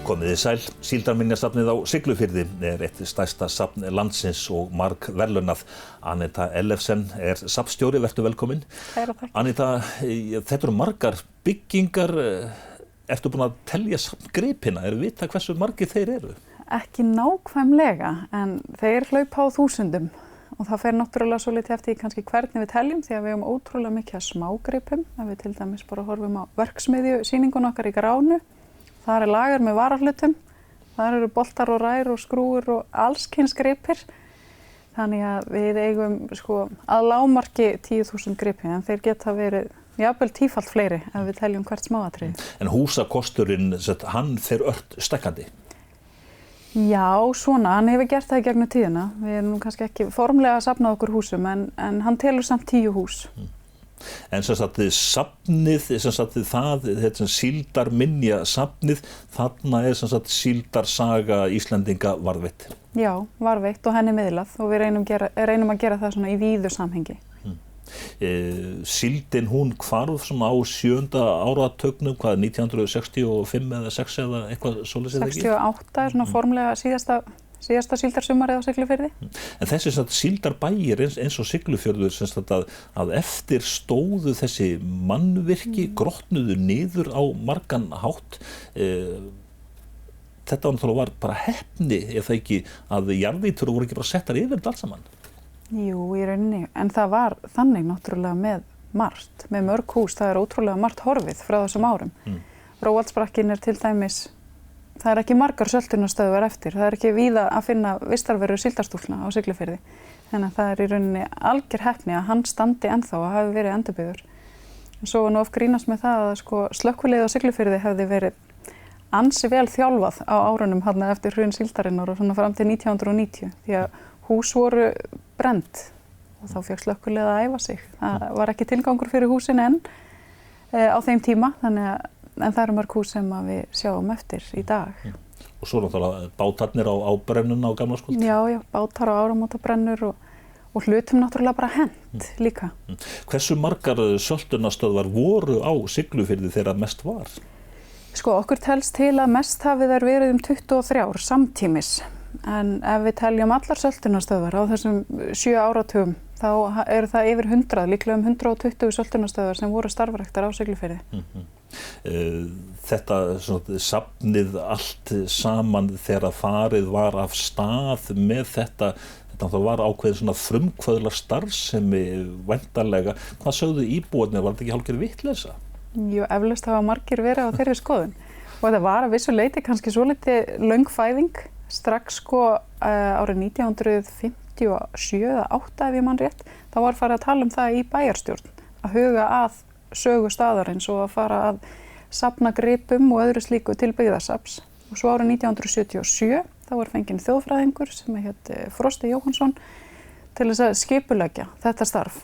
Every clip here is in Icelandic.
Komiði sæl, Síldarminjasafnið á Siglufirði eitt stærsta safn landsins og marg verðlaunað. Anita Ellefsen safnstjóri, vertu velkomin. Anita, þetta margar byggingar, ertu búin að telja safngripina, vita hversu margir þeir eru? Ekki nákvæmlega, en þeir hlaupa á þúsundum og það fer náttúrulega svolítið eftir kannski hvernig við teljum því að við höfum ótrúlega mikið af smágripum. Ef við til dæmis bara horfum á verksmiðju sýningun okkar í Gránu. Það lager með varahlutum, það eru boltar og rær og skrúur og alls kyns gripir. Þannig að við eigum að lágmarki 10.000 gripi, en þeir geta verið jafnvel tífalt fleiri ef við teljum hvert smáatriði. En húsakosturinn, hann fer ört stækkandi? Já, svona, hann hefur gert það í gegnum tíðina. Við erum kannski ekki formlega að safna okkur húsum, en hann telur samt 10 hús. En safnið, þetta Síldarminjasafnið, þarna síldarsaga Íslendinga varðveitt. Já, varðveitt og henni miðlað og við reynum að gera það svona í víðu samhengi. Síldin hún hvarf á 7. áratugnum, 1965 eða 6 eða eitthvað svoleiðis ekki? 68 svona formlega síðasta síldarsumarið á Siglufirði. En þessi síldarbæir eins og Siglufjörður að eftir stóðu þessi mannvirki, grotnuðu niður á margan hátt. Þetta var bara heppni, ef það ekki að jarðýtur voru ekki bara settar yfir þetta allt saman. Jú, í rauninni, en það var þannig náttúrulega með margt, með mörg hús, það ótrúlega margt horfið frá þessum árum. Róaldsbrakkin til dæmis, það ekki margar söltunarstöðvar eftir, það ekki víða að finna vistarveru síldarstúlna á Siglufirði. Þannig að það í rauninni algjör heppni að hann standi ennþá að hafi verið endurbyggður. En svo var nú oft grínast með það að slökkviliðið á Siglufirði hefði verið ansi vel þjálfað á árunum eftir hrun síldarinnar og svona fram til 1990, því að hús voru brennd og þá fékk slökkviliðið að æfa sig. Það var ekki tilgangur fyrir húsin enn á þeim tíma, en það eru mörg hús sem við sjáum eftir í dag. Og svo náttúrulega bátarnir á brennuna á gamlárskvöld? Já, bátar á áramótabrennur og hlutum náttúrulega bara hent líka. Hversu margar söltunarstöðvar voru á Siglufirði þegar mest var? Okkur telst til að mest hafi þær verið 23 samtímis. En ef við teljum allar söltunarstöðvar á þessum 7 áratugum, þá eru það yfir 100, líklega 120 söltunarstöðvar sem voru starfræktar á Siglufirði. Þetta safnið allt saman þegar farið var af stað með þetta var ákveðin frumkvöðla starfsemi væntanlega. Hvað sögðu íbúarnir, var þetta ekki hálfgerð vitleysa? Jú, eflaust hafa margir verið á þeirri skoðun. Og þetta var að vissu leyti kannski svolítið löng fæðing. Strax árið 1957 eða 8 ef ég man rétt, þá var farið að tala það í bæjarstjórn, að huga að sögu staðarins og að fara að safna gripum og öðru slíku til byggðasafns. Og svo árið 1977, þá var fenginn þjóðfræðingur sem hét Frosti Jóhannsson til þess að skipuleggja þetta starf.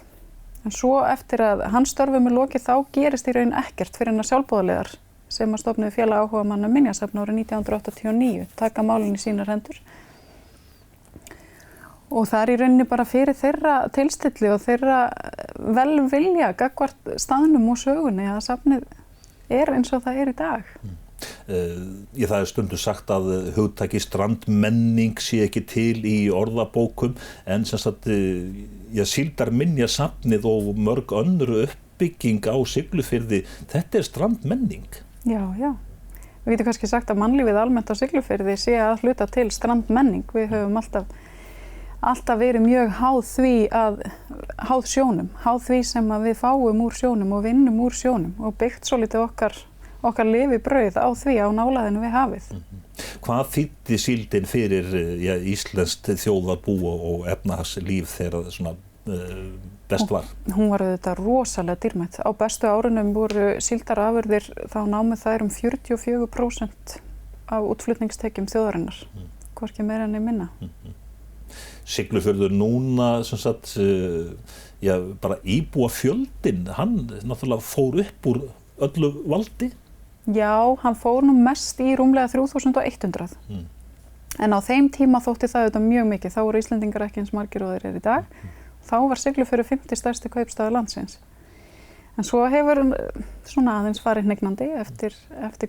En svo eftir að hans störfum lokið þá gerist í raun ekkert fyrir en að sjálfboðaliðar sem að stofnuðu félag áhugamanna minjasafna árið 1989, taka málin í sínar hendur. Og það í rauninni bara fyrir þeirra tilstilli og þeirra velvilja gagnvart staðnum og sögunni að safnið eins og það í dag. Það stundum sagt að hugtaki strandmenning sé ekki til í orðabókum, en Síldarminjasafnið og mörg önnur uppbygging á Siglufirði, þetta strandmenning. Já. Við getum kannski sagt að mannlífið almennt á Siglufirði sé að hluta til strandmenning. Við höfum alltaf verið mjög háð sjónum, háð því sem að við fáum úr sjónum og vinnum úr sjónum og byggt svolítið okkar lifibrauð á því á nálæðinu við hafið. Hvað þýddi síldin fyrir íslenskt þjóðarbú og efnahagslíf þegar best var? Hún var auðvitað rosalega dýrmætt. Á bestu árunum voru síldarafurðir, þá námu þær 44% af útflutningstekjum þjóðarinnar, hvorki meira en minna. Siglufjörður núna, bara íbúafjöldinn, hann náttúrulega fór upp úr öllu valdi? Já, hann fór nú mest í rúmlega 3100. En á þeim tíma þótti það auðvitað mjög mikið. Þá voru Íslendingar ekki eins margir og þeir í dag. Þá var Siglufjörður 50 stærsti kaupstaður landsins. En svo hefur svona aðeins farið hnignandi eftir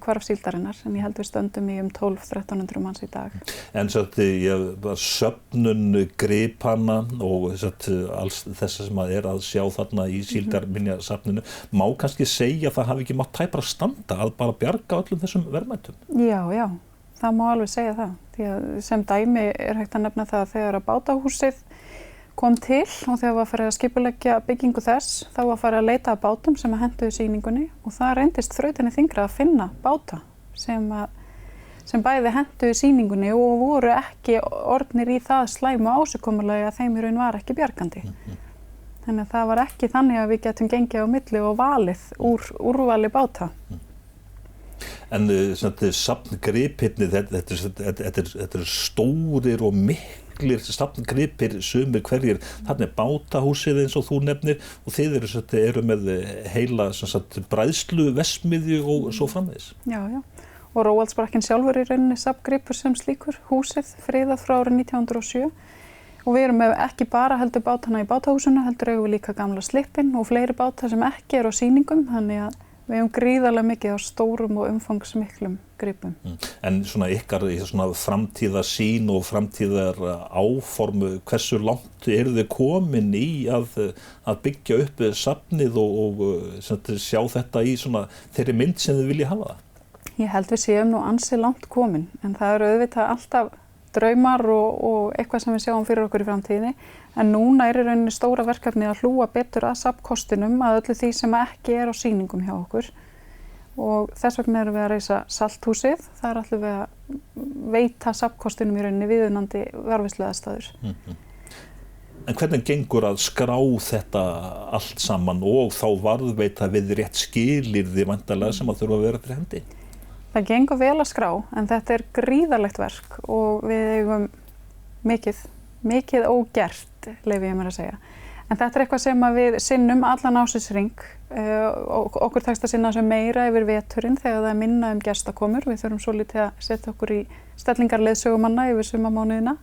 hvarf síldarinnar, en ég held við stöndum í 1200–1300 manns í dag. En söfnun gripanna og alls þess sem að sjá þarna í síldarminjasafninu, má kannski segja að það hafi ekki mátt tæpara standa að bara bjarga öllum þessum verðmætum? Já, það má alveg segja það. Því að sem dæmi hægt að nefna það að þegar að bátahúsið kom til og þegar var farið að skipuleggja byggingu þess, þá var farið að leita að bátum sem að hentuðu sýningunni og það reyndist þrautinni þyngra að finna báta sem bæði hentuðu sýningunni og voru ekki orðnir í það slæmu ásigkomulagi að þeim í raun var ekki bjargandi. Þannig að það var ekki þannig að við getum gengið á milli og valið úr úrvali báta. En safngripirnir, þetta er stórir og miklir safngripir sumir hverjir, þarna bátahúsið eins og þú nefnir og þið eru með heila bræðsluverksmiðju og svo framvegis. Já, og Róaldsbrakkinn sjálfur í rauninni safngripur sem slíkur, húsið friðað frá árið 1907 og við erum með ekki bara heldur bátana í bátahúsinu, heldur eigum við líka gamla slippinn og fleiri báta sem ekki eru á sýningum, þannig að við hefum gríðarlega mikið á stórum og umfangsmiklum gripum. En svona ykkar framtíðarsýn og framtíðar áformu, hversu langt eru þið komin í að byggja upp safnið og sjá þetta í þeirri mynd sem þið viljið hafa það? Ég held við séum nú ansi langt komin, en það eru auðvitað alltaf draumar og eitthvað sem við sjáum fyrir okkur í framtíðinni. En núna í rauninni stóra verkefni að hlúa betur að safnkostinum, að öllu því sem ekki á sýningum hjá okkur. Og þess vegna erum við að reisa salthúsið. Það ætlum við að veita safnkostinum í rauninni viðunandi varðveisluaðstæður. En hvernig gengur að skrá þetta allt saman og þá varðveita við rétt skilyrði væntanlega sem að þurfa að vera fyrir hendi? Það gengur vel að skrá, en þetta gríðarlegt verk og við eigum mikið ógert, leyfi ég mér að segja. En þetta eitthvað sem að við sinnum allan ársins hring. Okkur tekst að sinna þessu meira yfir veturinn þegar það minna gestakomur. Við þurfum svolítið að setja okkur í stellingar leiðsögumanna yfir sumarmánuðina.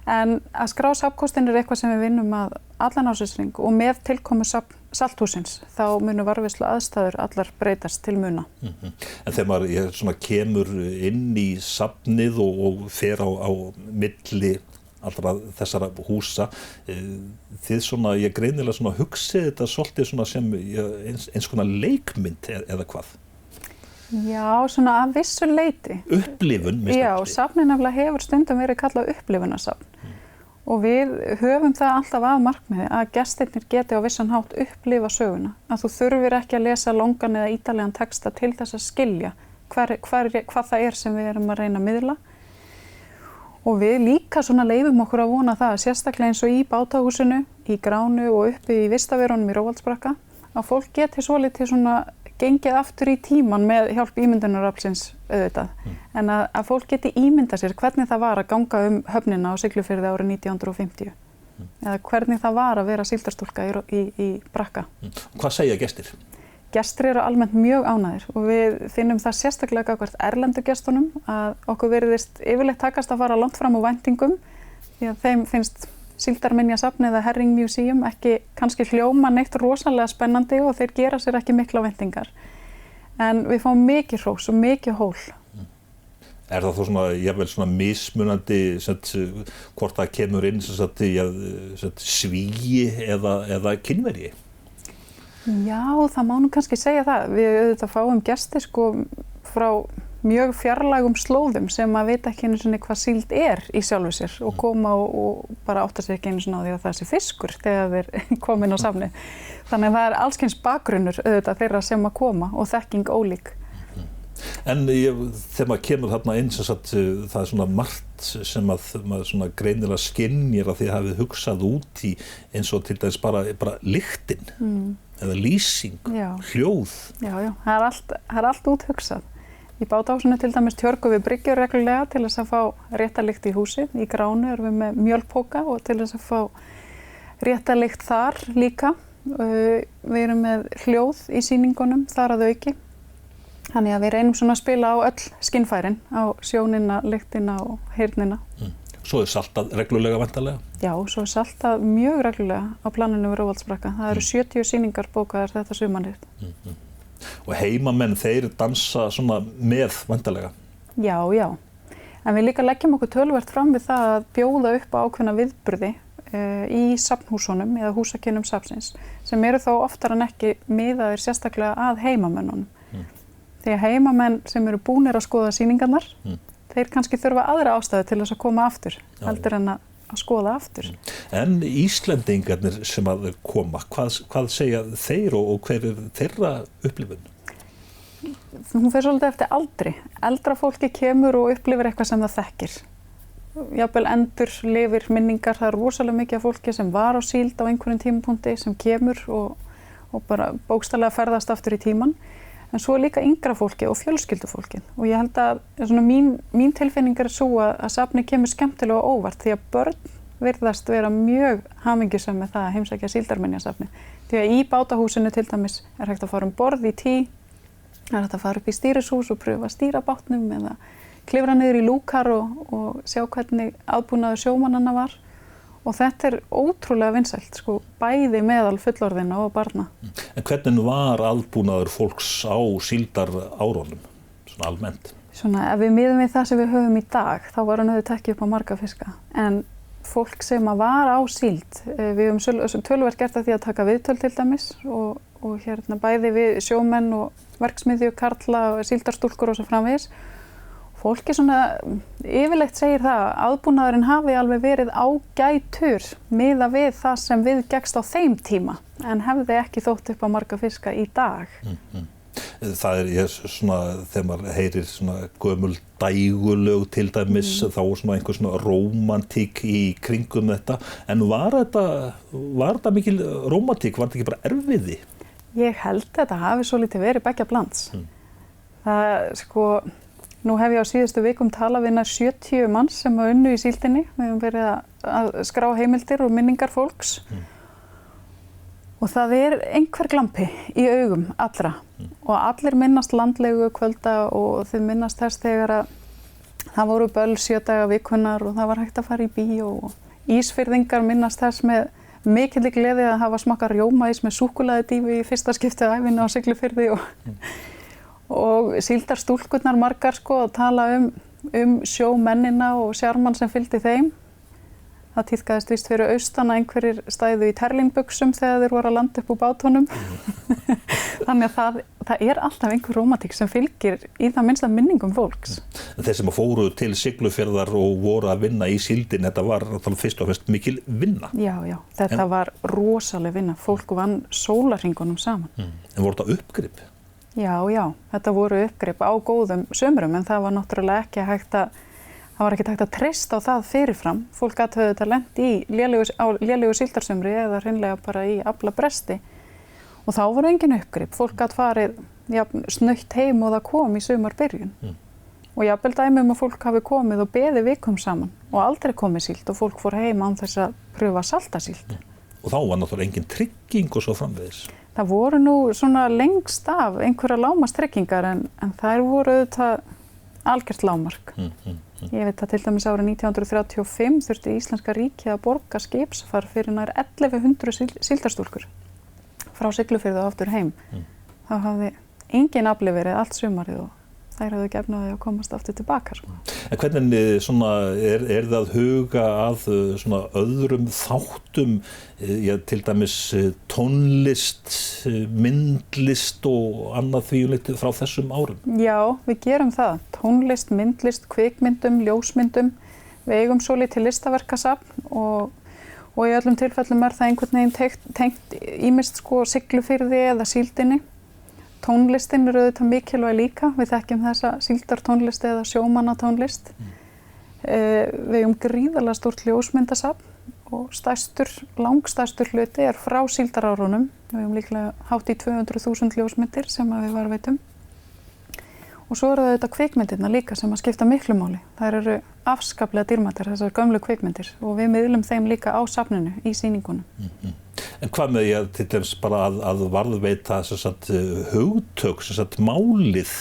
En að skrá safnkostin eitthvað sem við vinnum að allan ársins hring og með tilkomu salthúsins þá munu varðveislu aðstæður allar breytast til muna. En þegar maður kemur inn í safnið og fer á milli allra þessara húsa, þið ég greinilega hugsið þetta svolítið sem eins konar leikmynd eða hvað? Já, að vissu leyti. Upplifun, Já, safnið nefnilega hefur stundum verið kallað upplifunarsafn. Og við höfum það alltaf að markmiði að gestirnir geti á vissan hátt upplifa söguna. Að þú þurfir ekki að lesa langan eða ítarlegan texta til þess að skilja hvað það sem við erum að reyna að miðla. Og við líka leyfum okkur að vona það, sérstaklega eins og í bátahúsinu, í Gránu og uppi í Vistaverunum í Róaldsbrakka, að fólk geti svolítið gengið aftur í tíman með hjálp ímyndunaraflsins auðvitað. En að fólk geti ímyndað sér hvernig það var að ganga höfnina á Siglufirði árið 1950. Eða hvernig það var að vera síldarstúlka í Brakka. Hvað segja gestir? Gestir eru almennt mjög ánægðir og við finnum það sérstaklega gagnvart erlendu gestunum að okkur virðist yfirleitt takast að fara langt fram á væntingum því að þeim finnst Síldarminjasafnið eða Herring Museum ekki kannski hljóma neitt rosalega spennandi og þeir gera sér ekki mikla væntingar. En við fáum mikið hrós og mikið hól. Er það þó jafnvel mismunandi hvort það kemur inn Svíi eða Kínverji? Já, það má nú kannski segja það. Við auðvitað fáum gestir frá mjög fjarlægum slóðum sem að vita ekki einu sinni hvað síld í sjálfu sér og koma og bara átta sig ekki einu sinni á því að það sé fiskur þegar þeir komin á safnið. Þannig að það alls bakgrunnur auðvitað þeirra sem að koma og þekking ólík. En þegar maður kemur þarna inn það margt sem að maður greinilega skynjar að þið hafið hugsað út í eins og til dæmis bara lyktin eða lýsing, hljóð. Já, það er allt úthugsað. Í bátahúsinu til dæmis tjörgum við bryggjur reglulega til þess að fá réttarlykt í húsið. Í Gránu erum við með mjölpoka og til þess að fá réttarlykt þar líka. Við erum með hljóð í sýningunum þar að auki. Þannig að við reynum að spila á öll skynfærin, á sjónina, lyktina og heyrnina. Svo saltað reglulega væntanlega? Já, svo saltað mjög reglulega á planinu við Róvaldsbrakka. Það eru 70 sýningar bókaðar þetta sumarið. Og heimamenn, þeir dansa svona með væntanlega? Já, já. En við líka leggjum okkur töluvert fram við það að bjóða upp á ákveðna viðburði í safnhúsunum eða húsakynnum safnsins sem eru þó oftar en ekki miðaðir sérstaklega að heimamönnunum. Því að heimamenn sem eru búnir að skoða sýningarnar, þeir kannski þurfa aðra ástæðu til þess að koma aftur, heldur en að skoða aftur. En Íslendingarnir sem að koma, hvað segja þeir og hver þeirra upplifun? Hún fer svolítið eftir aldri. Eldra fólki kemur og upplifir eitthvað sem það þekkir. Jafnvel endurlifir minningar, það er rosalega mikið af fólki sem var á síld á einhverjum tímapunkti sem kemur og bara bókstaflega ferðast aftur í tíman. En svo er líka yngra fólki og fjölskyldufólki. Og ég held að svona mín tilfinning er svo að safnið kemur skemmtilega og óvart því að börn virðast vera mjög hamingjusöm með það að heimsækja síldarminjasafnið. Því að í bátahúsinu til dæmis er hægt að fara borð í tí, er hægt að fara upp í stýrishús og pröfa að stýra bátnum eða klifra niður í lúkar og sjá hvernig aðbúnaður sjómannanna var. Og þetta er ótrúlega vinsælt, sko, bæði meðal fullorðinna og barna. En hvernig var aðbúnaður fólks á síldarárunum, svona almennt? Svona, ef við miðum við það sem við höfum í dag, þá var hann auðvitað ekki upp á marga fiska. En fólk sem var á síld, við höfum töluvert gert að því að taka viðtöl til dæmis og hérna bæði við sjómenn og verksmiðju, karla og síldarstúlkur og svo framvegis. Fólki svona yfirleitt segir það að aðbúnaðurinn hafi alveg verið ágætur miðað við það sem viðgekkst á þeim tíma en hefði ekki þótt upp á marga fiska í dag. Það er svona, þegar maður heyrir svona gömul dægulög til dæmis, þá er svona einhver svona rómantík í kringum þetta. En var þetta mikil rómantík, var þetta ekki bara erfiði? Ég held þetta hafi svolítið verið beggja blands. Það sko, nú hef ég á síðustu vikum talað við nær 70 manns sem hafa unnu í síldinni. Við höfum verið að skrá heimildir og minningar fólks. Og það er einhver glampi í augum allra. Og allir minnast landlegu kvölda og þau minnast þess þegar að það voru böll 7 daga vikunnar og það var hægt að fara í bíó. Ísfirðingar minnast þess með mikilli gleði að hafa smakkað rjómaís með súkkulaðidífu í fyrsta skiptið á ævinni á Siglufirði og síldarstúlkurnar margar sko að tala um sjómennina og sjarmann sem fylgdi þeim. Það tíðkaðist víst fyrir austan að einhverjir stæðu í terlingbuxum þegar þeir voru að landa upp úr bátunum. Þannig að það er alltaf einhver rómantík sem fylgir í það minnsta minningum fólks. Þeir sem fóru til Siglufjarðar og voru að vinna í síldin, þetta var fyrst og fremst mikil vinna. Já, þetta var rosaleg vinna. Fólk vann sólarhringunum saman. En voru þetta uppgrip? Já, þetta voru uppgrip á góðum sumrum en það var náttúrulega ekki hægt að treysta á það fyrirfram. Fólk gat höfðu þetta lent í lélegu síldarsumri eða hreinlega bara í aflabresti. Og þá voru engin uppgrip. Fólk gat farið snautt heim og það kom í sumarbyrjun. Og jafnvel dæmi að fólk hafi komið og beðið vikum saman og aldrei komið síld og fólk fór heim án þess að pröfa að salta síld. Og þá var náttúrulega engin trygging og svo framvegis. Það voru nú svona lengst af einhverja lágmarkstryggingar en þær voru auðvitað algjört lágmark. Ég veit að til dæmis árið 1935 þurfti Íslenska ríkið að borga skipsfar fyrir nær 1100 síldarstúlkur frá Siglufirði og aftur heim. Þá hafði engin afli verið allt sumarið og þær hafðu ekki efni á því að komast aftur tilbaka. En hvernig svona, er það huga að svona öðrum þáttum, til dæmis tónlist, myndlist og annað því frá þessum árum? Já, við gerum það. Tónlist, myndlist, kvikmyndum, ljósmyndum. Við eigum svolítið listaverkasafn og í öllum tilfellum er það einhvern veginn tengt ýmist sko Siglufirði eða síldinni. Tónlistin er auðvitað mikilvæg líka. Við þekkjum þessa síldartónlist eða sjómannatónlist. Við eigum gríðarlega stórt ljósmyndasafn og langstærstur hluti er frá síldarárunum. Við eigum líklega hátt í 200.000 ljósmyndir sem við varðveitum. Og svo eru þetta kvikmyndirna líka sem að skipta miklu máli. Þær eru afskaplega dýrmætar, þessar gömlu kvikmyndir og við miðlum þeim líka á safninu í sýningunum. En hvað með ég til dæmis bara að varðveita hugtök, málið,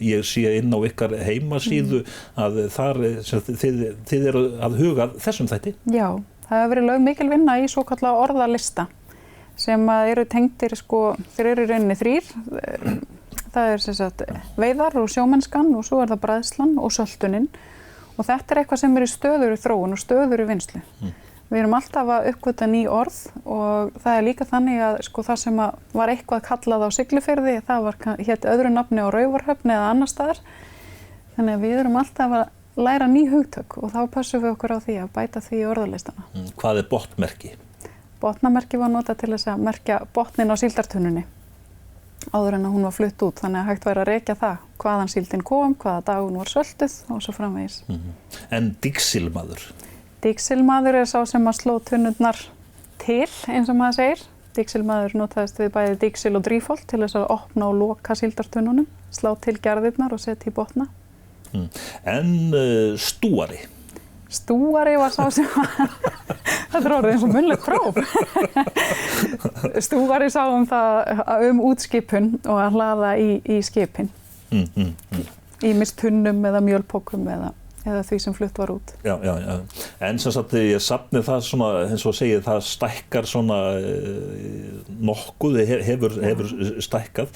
ég sé inn á ykkar heimasíðu að þar þið eru að huga þessum þætti? Já, það hefur verið lögð mikil vinna í svokallaða orðalista sem eru tengdir, þeir eru í rauninni 3. Það er veiðar og sjómennskan og svo það bræðslan og söltunin og þetta eitthvað sem í stöðugri þróun og stöðugri vinnslu. Við erum alltaf að uppgötva ný orð og það líka þannig að það sem var eitthvað kallað á Siglufirði, það hét öðru nafni á Raufarhöfn eða annar staðar. Þannig að við erum alltaf að læra ný hugtök og þá passum við okkur á því að bæta því í orðalistana. Hvað botnmerki? Botnamerki var notað til þess að merkja botnin á síldartunnunni áður en að hún var flutt út. Þannig að hægt væri að rekja það hvaðan síldin kom, hvaða dag hún var söltuð og svo framvegis. En díxilmaður? Díxilmaður sá sem að sló tunnurnar til, eins og maður segir. Díxilmaður notaðist við bæði díxil og drífolt til þess að opna og loka síldartunnunum, slá til gerðirnar og setja í botna. En stúari? Stúari var sá sem þetta orðið eins og munnlegt próf. Stúari sá það útskipun og að hlaða í skipin. Ýmist tunnum eða mjölpokum eða því sem flutt var út. Já. En sem sagt, ég safnið það svona, eins og segið, það stækkar svona nokkuð, hefur stækkað.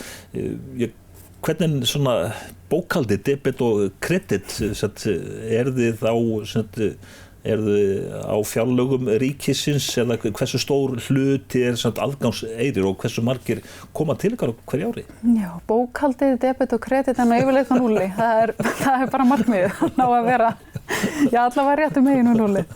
Hvernig svona bókhaldi, debet og kredit, þið á fjárlögum ríkisins eða hversu stór hluti aðgangseyrir og hversu margir koma til ykkar á hverju ári? Já, bókhaldið, debet og kredit yfirleitt á núlli. Það er bara markmiðið að ná að vera, allavega réttum megin á núlli.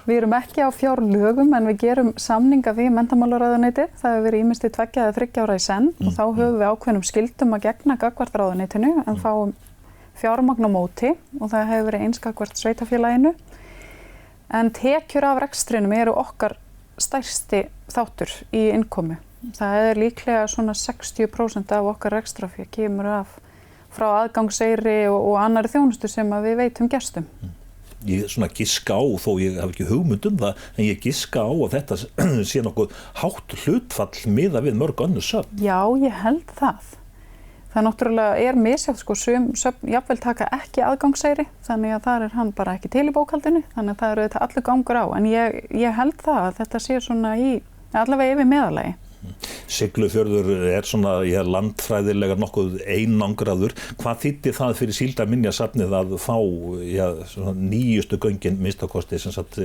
Við erum ekki á fjárlögum en við gerum samninga við menntamálaráðuneytið. Það hefur verið ýmist í 2 eða 3 ára í senn og þá höfum við ákveðnum skyldum að gegna gagnvart ráðuneytinu en fáum fjármagn á móti og það hefur verið eins gagnvart sveitarfélaginu. En tekjur af rekstrinum eru okkar stærsti þáttur í innkomu. Það líklega svona 60% af okkar rekstrafé kemur frá aðgangseyri og annarri þjónustu sem við veitum gestum. Ég svona giska á, þó ég hef ekki hugmynd það, en ég giska á að þetta sé nokkuð hátt hlutfall miðað við mörg önnur söfn. Já, ég held það. Það náttúrulega misjafnt, sum söfn jafnvel taka ekki aðgangseyri, þannig að þar hann bara ekki til í bókhaldinu, þannig að það auðvitað allur gangur á. En ég held það að þetta sé svona allavega yfir meðallagi. Siglufjörður svona landfræðilega nokkuð einangraður. Hvað þýddi það fyrir Síldarminjasafnið að fá svona nýjustu göngin minnstakosti sem sagt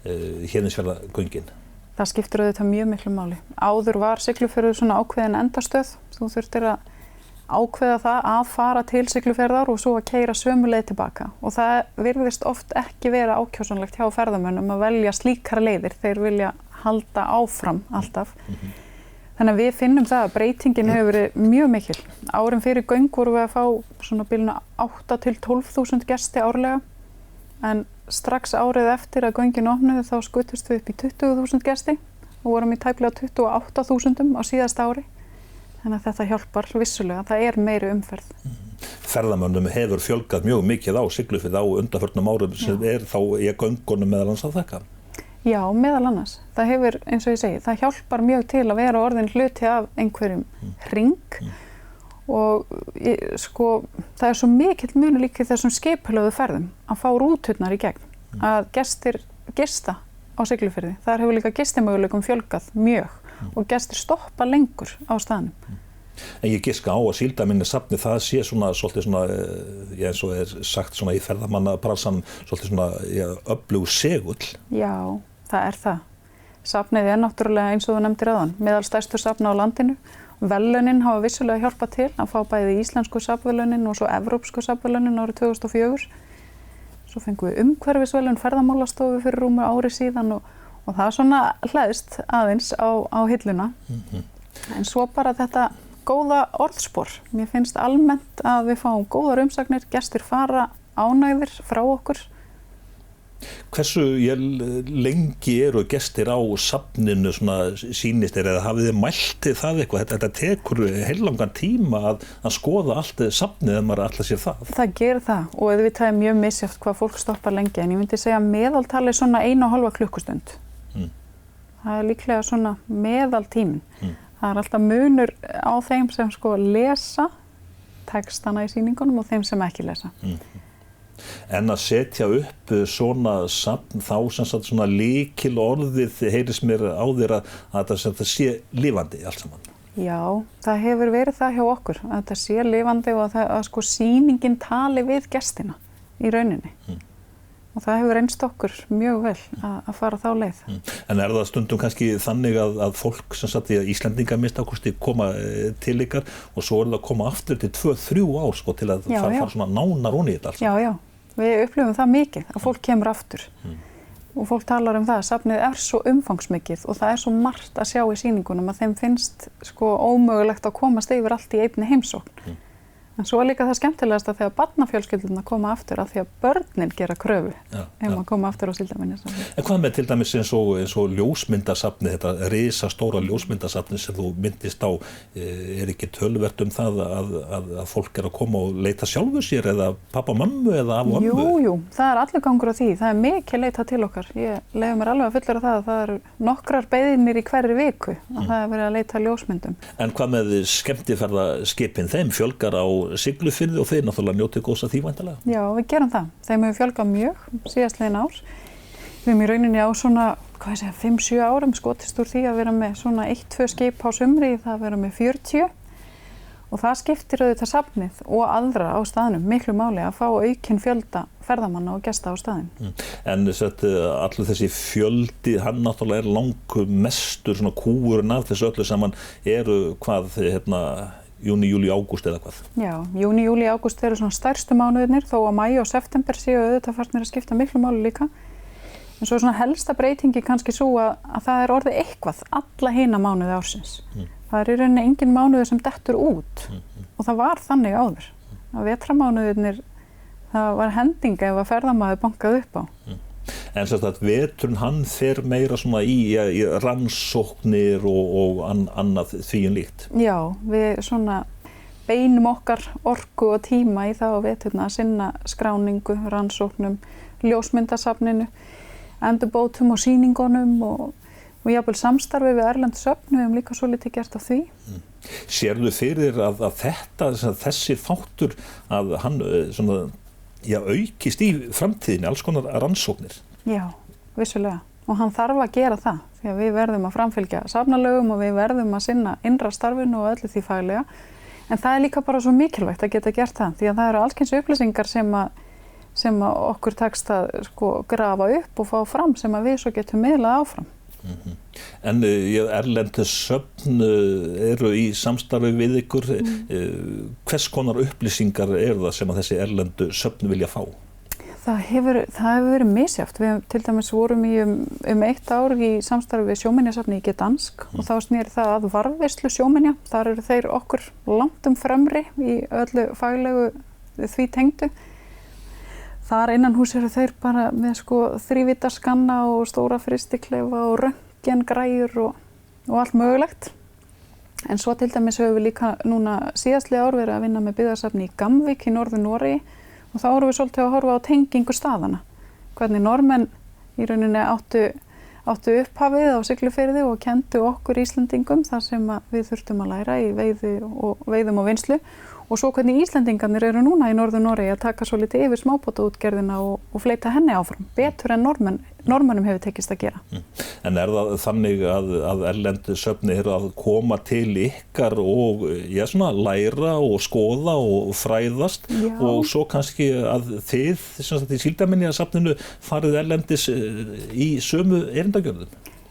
Héðinsfjarðargöngin? Það skiptir auðvitað mjög miklu máli. Áður var Siglufjörður svona ákveðin endastöð. Þú þurftir að ákveða það að fara til Siglufjarðar og svo að keyra sömu leið tilbaka. Og það virðist oft ekki vera ákjósanlegt hjá ferðamönnum að velja slíkar leiðir. Þeir vilja halda áfram alltaf. Þannig að við finnum það að breytingin hefur verið mjög mikil. Árin fyrir göng vorum við að fá svona bilinu 8 til 12.000 gesti árlega. En strax árið eftir að göngin opnuðu þá skutust við upp í 20.000 gesti og vorum í tæplega 28.000 á síðasta ári. Þannig að þetta hjálpar vissulega. Það meiri umferð. Ferðamönnum hefur fjölgað mjög mikið á Siglufirði á undanförnum árum sem þá í göngunum meðal annars að þakka. Já, meðal annars. Það hefur, eins og ég segi, það hjálpar mjög til að vera orðin hluti af einhverjum hring og það er svo mikill munur líka í þessum skipulögðu ferðum að fá rúturnar í gegn, að gestir gista á Siglufirði. Þar hefur líka gistimöguleikum fjölgað mjög og gestir stoppa lengur á staðnum. En ég giska á að Síldarminjasafnið það sé svolítið eins og sagt í ferðamannabrassanum svolítið öflugur segull. Já, það það. Safnið náttúrulega eins og þú nefndir áðan, meðal stærstu safna á landinu. Verðlaunin hafa vissulega hjálpað til að fá bæði íslensku safnverðlaunin og svo evrópsku safnverðlaunin árið 2004. Svo fengum við umhverfisverðlaun ferðamálastofu fyrir rúmu ári síðan og það hleðst aðeins á hilluna. En svo bara þetta góða orðspor. Mér finnst almennt að við fáum góðar umsagnir, gestir fara ánægðir frá okkur. Hversu lengi eru gestir á safninu sýnist eða hafið þið mælt það eitthvað? Þetta tekur heillangan tíma að skoða allt safnið ef maður ætlar sér það. Það gerir það og auðvitað mjög misjafnt hvað fólk stoppar lengi en ég myndi segja meðaltali 1,5 klukkustund. Það líklega svona meðaltíminn. Það alltaf munur á þeim sem sko lesa textana í sýningunum og þeim sem ekki lesa. En að setja upp svona safn þá sem sagt svona lykil orðið heyrist mér á þér að það sé lifandi allt saman. Já, það hefur verið það hjá okkur, að þetta sé lifandi og að sko sýningin tali við gestina í rauninni. Og það hefur reynst okkur mjög vel að fara þá leið. En það stundum kannski þannig að fólk sem sagt í Íslendinga minnstakosti koma til ykkar og svo það að koma aftur til 2-3 ár sko til að fara svona nánar onni í þetta alls? Já, við upplifum það mikið að fólk kemur aftur. Og fólk talar það að safnið svo umfangsmikið og það svo margt að sjá í sýningunum að þeim finnst sko ómögulegt að komast yfir allt í einni heimsókn. En svo líka það skemmtilegast að þegar barnafjölskyldurnar koma aftur að því að börnin gera kröfu að koma aftur á Síldarminjasafnið. En hvað með til dæmis eins og ljósmyndasafnið, þetta risastóra ljósmyndasafnið sem þú myndist á, ekki töluvert það að fólk að koma og leita sjálfu sér eða pappa og mömmu eða af og ömmu? Jú, það allur gangur á því. Það mikið leitað til okkar. Ég leyfi mér alveg að fullera það eru nokkrar beiðnir í hverri viku að það er verið að leita ljósmyndum. En hvað með skemmtiferðaskipin, þeim fjölgar á Siglufirði og þeir náttúrulega njótið góðs af því væntanlega? Já, við gerum það. Þeim hefur fjölgað mjög síðastliðin ár. Við erum í rauninni á svona, 5-7 árum skotist úr því að vera með svona 1-2 skip á sumri, það vera með 40. Og það skiptir auðvitað safnið og aðra á staðnum miklu máli að fá aukinn fjölda ferðamanna og gesta á staðinn. En allur þessi fjöldi, hann náttúrulega langmestur svona kúurinn af þessu öllu saman eru júní, júlí, ágúst eða hvað? Já, júní, júlí, ágúst eru svona stærstu mánuðirnir þó að maí og september séu auðvitað farnir að skipta miklu máli líka. En svo svona helsta breytingi kannski svo að það er orðið eitthvað alla hina mánuði ársins. Það er í rauninni engin mánuður sem dettur út og það var þannig áður. Að vetramánuðirnir, það var hending ef að ferðamaður bankaði upp á. En veturinn hann fer meira svona í rannsóknir og annað því líkt. Já, við svona beinum okkar orku og tíma í það á veturna að sinna skráningu, rannsóknum, ljósmyndasafninu, endurbótum og sýningunum og jafnvel samstarfi við erlendu söfn, við hefum líka svolítið gert af því. Sérðu fyrir að þessi þáttur að hann aukist í framtíðinni, alls konar rannsóknir? Já, vissulega. Og hann þarf að gera það, því að við verðum að framfylgja safnalögum og við verðum að sinna innra starfinu og öllu því faglega. En það er líka bara svo mikilvægt að geta gert það, því að það eru alls kyns upplýsingar sem að okkur tekst að grafa upp og fá fram sem að við svo getum miðlað áfram. En erlendu söfn eru í samstarfi við ykkur. Hvers konar upplýsingar eru það sem að þessi erlendu söfn vilja fá? Það hefur verið misjafnt. Við til dæmis vorum í 1 ár í samstarfi við sjóminjasafni í Gdansk og þá snýr það að varðveislu sjóminja. Þar eru þeir okkur langt fremri í öllu faglegu því tengdu. Þar innan hús eru þeir bara með þrívíddarskanna og stóra frystiklefa og röntgengræjur og allt mögulegt. En svo til dæmis höfum við líka núna síðastliðið ár verið að vinna með byggðasafni í Gamvík í Norður-Noregi og þá erum við svolítið að horfa á tengingu staðana. Hvernig Norðmenn í rauninni áttu upphafið á Siglufirði og kenndu okkur Íslendingum þar sem við þurftum að læra í veiðum og vinnslu. Og svo hvernig Íslendingarnir eru núna í Norður-Noregi að taka svo litið yfir smábátaútgerðina og fleyta henni áfram. Betur en Norðmönnum hefur tekist að gera. En er það þannig að erlendu söfni eru að koma til ykkar og læra og skoða og fræðast? Já. Og svo kannski að þið í Síldarminjasafninu farið erlendis í sömu erindagjörðum?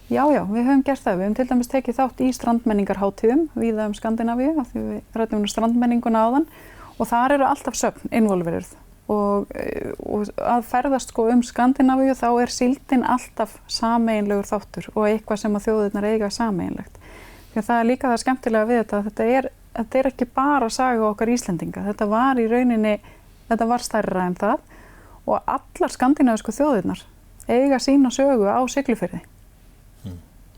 Já, við höfum gert það. Við höfum til dæmis tekið þátt í strandmenningarhátíðum víða Skandinavíu af því við ræddum strandmenninguna áðan og þar eru alltaf söfn involveruð og að ferðast Skandinavíu þá er síldin alltaf sameiginlegur þáttur og eitthvað sem að þjóðirnar eiga sameiginlegt. Því að það er líka það skemmtilega við þetta að þetta er ekki bara saga okkar Íslendinga. Þetta var í rauninni, þetta var stærra en það og allar skandinavísku þjóðirnar eiga sína sögu á Siglufirði.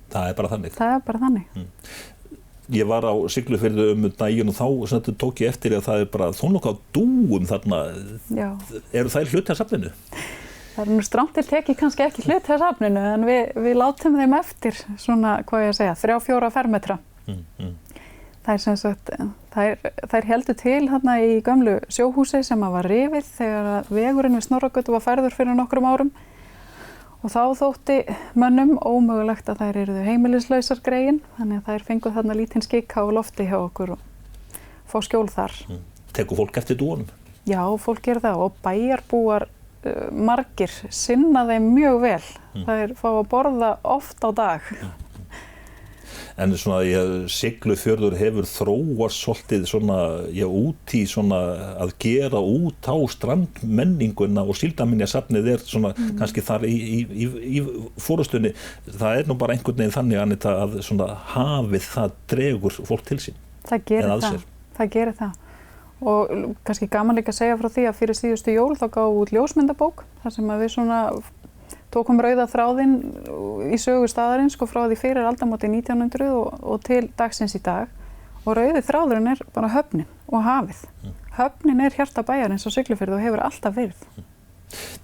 Það er bara þannig? Það er bara þannig. Ég var á Siglufirði daginn og þá tók ég eftir að það er bara þónokkuð á dúum þarna. Já. Eru þær hluti af safninu? Það nú strangt til tekið kannski ekki hluti af safninu en við látum þeim eftir svona, hvað ég að segja, 3-4 fermetra. Það sem sagt, þær héldu til þarna í gömlu sjóhúsi sem var rifið þegar vegurinn við Snorragötu var færður fyrir nokkrum árum og þá þótti mönnum ómögulegt að þær yrðu heimilislausar greiðin þannig að þær fengu þarna lítinn skikka á lofti hjá okkur og fá skjól þar. Tekur fólk eftir dúunum? Já, fólk gerir það og bæjarbúar margir sinna þeim mjög vel. Þær fá að borða oft á dag. En svona, Siglufjörður hefur þróast svolítið svona, út í svona að gera út á strandmenninguna og síldarminjasafnið svona kannski þar í fórustunni. Það nú bara einhvern veginn þannig, Anita, að svona hafið það dregur fólk til sín. Það gerir það. Það gerir það. Og kannski gaman líka að segja frá því að fyrir síðustu jól þá gáum út ljósmyndabók þar sem að við svona tókum rauða þráðinn í sögu staðarins frá því fyrir aldamóti 1900 og til dagsins í dag og rauði þráðurinn bara höfnin og hafið. Höfnin hjarta bæjarins á Siglufirði og hefur alltaf verið.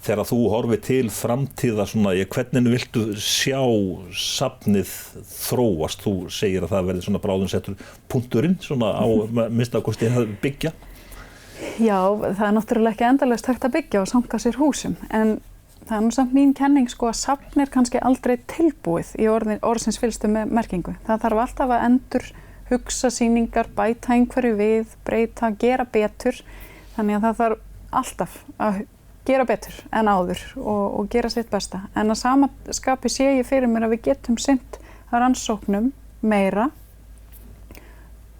Þegar þú horfir til framtíða svona, hvernig viltu sjá safnið þróast? Þú segir að það verði svona bráðum settur punkturinn svona á minnstakosti að byggja? Já, það náttúrulega ekki endalaust hægt að byggja og sanga sér húsum en það nú samt mín kenning að safn kannski aldrei tilbúið í orðsins fyllstu merkingu. Það þarf alltaf að endur hugsa sýningar, bæta einhverju við, breyta, gera betur. Þannig að það þarf alltaf að gera betur en áður og gera sitt besta. En að sama skapi sé ég fyrir mér að við getum sinnt rannsóknum meira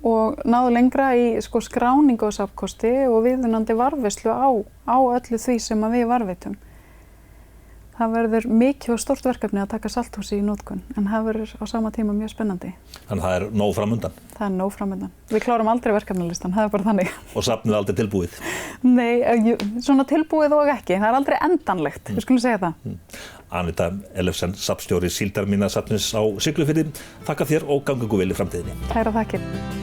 og náðu lengra í skráningu og safnkosti og viðunandi varðveislu á öllu því sem við varðveitum. Það verður mikið og stórt verkefni að taka salthúsi í notkun, en það verður á sama tíma mjög spennandi. Þannig að það nóg framundan? Það nóg framundan. Við klárum aldrei verkefnalistan, það bara þannig. Og safnið aldrei tilbúið? Nei, svona tilbúið og ekki. Það aldrei endanlegt, við skulum segja það. Anita Ellefsen, safnstjóri Síldarminjasafnsins á Siglufirði. Þakka þér og gangi ykkur vel í framtíðinni. Kærar þakkir.